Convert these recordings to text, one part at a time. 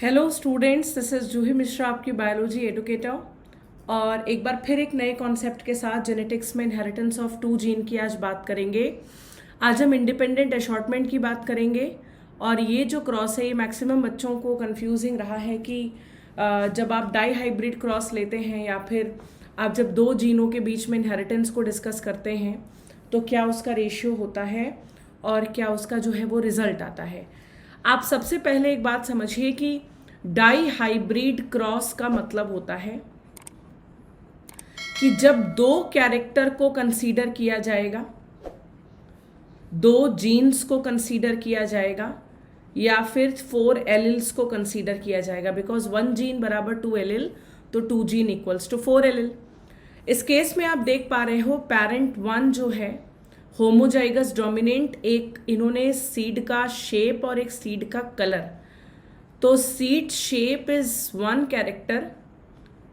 Hello students, this is जूही मिश्रा, आपकी biology educator. और एक बार फिर एक नए कॉन्सेप्ट के साथ जेनेटिक्स में इनहेरिटेंस ऑफ टू जीन की आज बात करेंगे। आज हम इंडिपेंडेंट असॉर्टमेंट की बात करेंगे। और ये जो क्रॉस है ये मैक्सिमम बच्चों को कंफ्यूजिंग रहा है कि जब आप डाई हाइब्रिड क्रॉस लेते हैं या फिर आप जब दो जीनों के बीच में इनहेरिटेंस को डिस्कस करते हैं तो क्या उसका रेशियो होता है और क्या उसका जो है वो रिजल्ट आता है। आप सबसे पहले एक बात समझिए कि डाई हाइब्रिड क्रॉस का मतलब होता है कि जब दो कैरेक्टर को कंसीडर किया जाएगा, दो जीन्स को कंसीडर किया जाएगा या फिर 4 एलिल्स को कंसीडर किया जाएगा, बिकॉज 1 जीन बराबर 2 एलिल, तो 2 जीन इक्वल्स टू 4 एलिल। इस केस में आप देख पा रहे हो पेरेंट 1 जो है होमोजाइगस डोमिनेंट, एक इन्होंने सीड का शेप और एक सीड का कलर, तो seed shape is one character,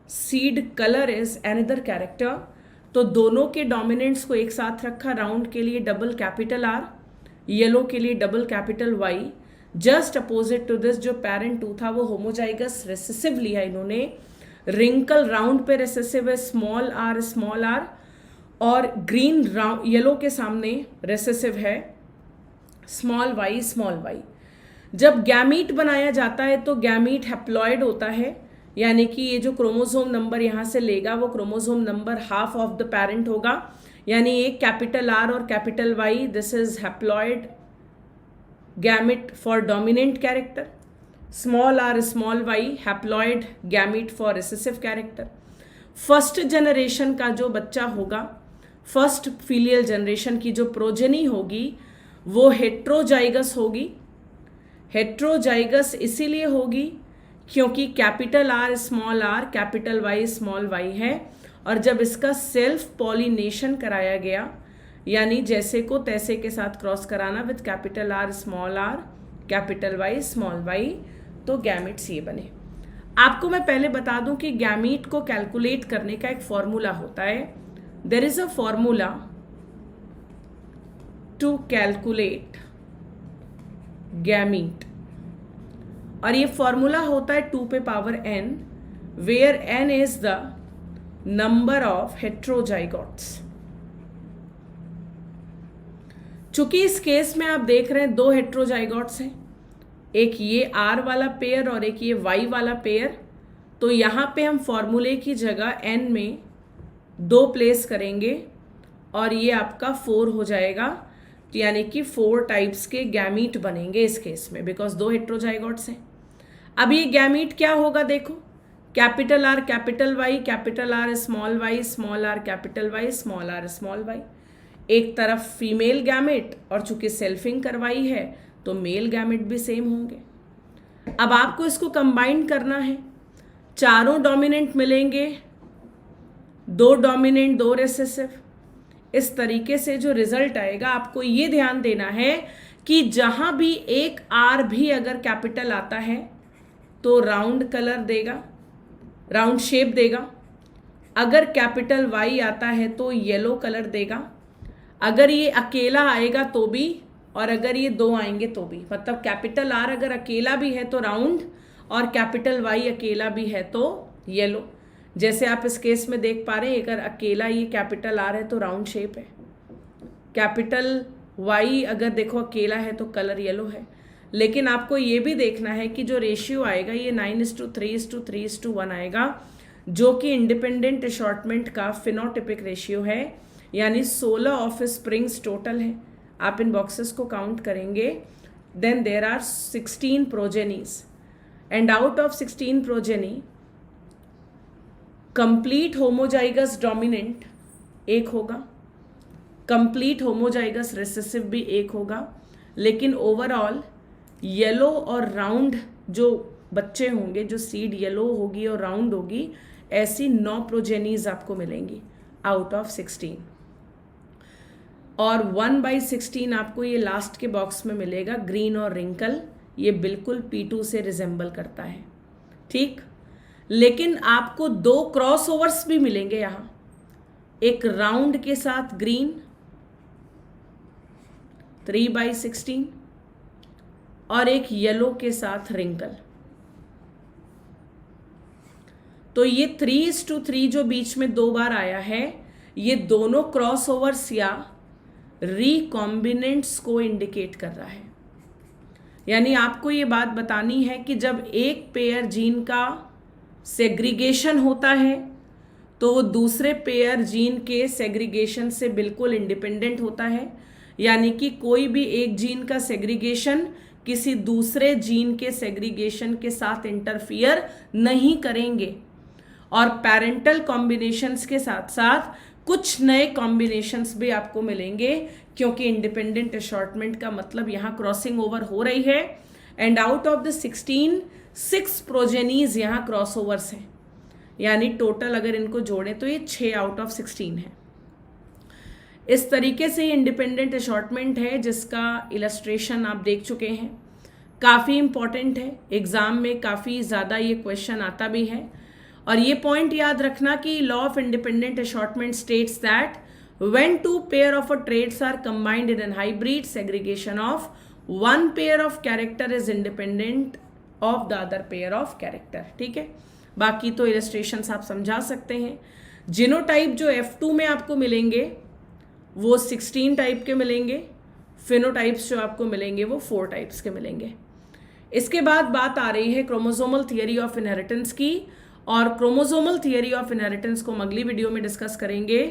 seed colour is another character. तो दोनों के डोमिनेंट्स को एक साथ रखा, राउंड के लिए डबल कैपिटल आर, येलो के लिए double capital Y. Just opposite to this जो पेरेंट 2 था वो होमोजाइगस रिसेसिव लिया इन्होंने, रिंकल राउंड पे रिसेसिव है स्मॉल आर, और ग्रीन येलो के सामने रिसेसिव है स्मॉल वाई। जब गैमीट बनाया जाता है तो गैमीट हैप्लॉइड होता है, यानी कि ये जो क्रोमोसोम नंबर यहाँ से लेगा वो chromosome number half of the parent होगा, यानी एक कैपिटल आर और capital Y, this is haploid gamete for dominant character. Small R small Y haploid gamete for recessive character. First generation का जो बच्चा होगा, फर्स्ट फीलियल जनरेशन की जो प्रोजेनी होगी वो हेट्रोजाइगस होगी। हेट्रोजाइगस इसीलिए होगी क्योंकि capital R capital Y small Y है, और जब इसका सेल्फ पॉलिनेशन कराया गया, यानी जैसे को तैसे के साथ क्रॉस कराना with capital R capital Y small Y, तो गैमिट्स ये बने। आपको मैं पहले बता दूं कि गैमीट को कैलकुलेट करने का एक फॉर्मूला होता है। There is a formula to calculate gamete, और ये फॉर्मूला होता है 2 पे power n, where n is the number of heterozygotes. चूंकि इस केस में आप देख रहे हैं 2 हेट्रोजाइगोट्स हैं, एक ये R वाला पेयर और एक ये Y वाला पेयर, तो यहाँ पे हम फॉर्मूले की जगह n में 2 प्लेस करेंगे और ये आपका 4 हो जाएगा, यानी कि 4 टाइप्स के गैमीट बनेंगे इस केस में, बिकॉज 2 हेट्रोजाइगोट्स हैं। अब ये गैमीट क्या होगा देखो, capital R small R capital Y small Y. एक तरफ फीमेल गैमेट, और चूंकि सेल्फिंग करवाई है तो मेल गैमेट भी सेम होंगे। अब आपको इसको कंबाइन करना है, चारों डोमिनेंट मिलेंगे, 2 डोमिनेंट 2 रिसेसिव। इस तरीके से जो रिजल्ट आएगा, आपको ये ध्यान देना है कि जहां भी एक आर भी अगर कैपिटल आता है तो राउंड कलर देगा, राउंड शेप देगा। अगर कैपिटल वाई आता है तो येलो कलर देगा। अगर ये अकेला आएगा तो भी, और अगर ये 2 आएंगे तो भी, मतलब कैपिटल आर अगर अकेला भी है तो राउंड, और कैपिटल वाई अकेला भी है तो येलो। जैसे आप इस केस में देख पा रहे हैं, अगर अकेला ये कैपिटल आर है तो राउंड शेप है, कैपिटल वाई अगर देखो अकेला है तो कलर येलो है। लेकिन आपको ये भी देखना है कि जो रेशियो आएगा ये 9:3:3:1 आएगा, जो कि इंडिपेंडेंट असॉर्टमेंट का फिनोटिपिक रेशियो है, यानी 16 ऑफ स्प्रिंग्स टोटल है। आप इन बॉक्सेस को काउंट करेंगे, then there are 16 progenies, and out of 16 progeny complete homozygous dominant एक होगा, कंप्लीट होमोजाइगस रिसेसिव भी एक होगा, लेकिन ओवरऑल येलो और राउंड जो बच्चे होंगे, जो सीड येलो होगी और राउंड होगी, ऐसी 9 प्रोजेनीज आपको मिलेंगी आउट ऑफ 16। और 1/16 आपको ये लास्ट के बॉक्स में मिलेगा, ग्रीन और रिंकल, ये बिल्कुल P2 से रिजेंबल करता है, ठीक। लेकिन आपको 2 क्रॉसओवर्स भी मिलेंगे यहाँ, एक राउंड के साथ ग्रीन 3/16 और एक येलो के साथ रिंकल। तो ये 3:3 जो बीच में 2 बार आया है, ये दोनों क्रॉसओवर्स या रिकॉम्बिनेंट्स को इंडिकेट कर रहा है। यानी आपको ये बात बतानी है कि जब एक पेयर जीन का सेग्रीगेशन होता है तो वो दूसरे पेयर जीन के सेग्रीगेशन से बिल्कुल इंडिपेंडेंट होता है। यानी कि कोई भी एक जीन का सेग्रीगेशन किसी दूसरे जीन के सेग्रीगेशन के साथ इंटरफियर नहीं करेंगे। और पैरेंटल कॉम्बिनेशंस के साथ साथ कुछ नए कॉम्बिनेशंस भी आपको मिलेंगे, क्योंकि इंडिपेंडेंट अशॉर्टमेंट का मतलब यहाँ क्रॉसिंग ओवर हो रही है। And out of the 16, 6 progenies यहाँ क्रॉस ओवर्स हैं। यानी टोटल अगर इनको जोड़ें तो ये 6 आउट ऑफ 16 है। इस तरीके से इंडिपेंडेंट अशॉर्टमेंट है, जिसका इलस्ट्रेशन आप देख चुके हैं। काफ़ी इंपॉर्टेंट है, एग्जाम में काफ़ी ज़्यादा ये क्वेश्चन आता भी है। और ये पॉइंट याद रखना कि law of independent assortment states that when 2 pair of a traits are combined in an hybrid, segregation of 1 pair of character is independent of the other pair of character. ठीक है, बाकी तो इलस्ट्रेशंस आप समझा सकते हैं। जिनोटाइप जो F2 में आपको मिलेंगे वो 16 टाइप के मिलेंगे, फिनोटाइप्स जो आपको मिलेंगे वो 4 टाइप्स के मिलेंगे। इसके बाद बात आ रही है क्रोमोसोमल थियरी ऑफ इनहेरिटेंस की, और क्रोमोसोमल थियरी ऑफ इनहेरिटेंस को हम अगली वीडियो में डिस्कस करेंगे।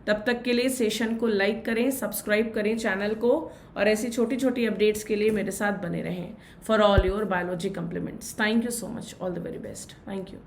तब तक के लिए सेशन को लाइक करें, सब्सक्राइब करें चैनल को, और ऐसी छोटी छोटी अपडेट्स के लिए मेरे साथ बने रहें for all your biology compliments. Thank you so much, all the very best, thank you.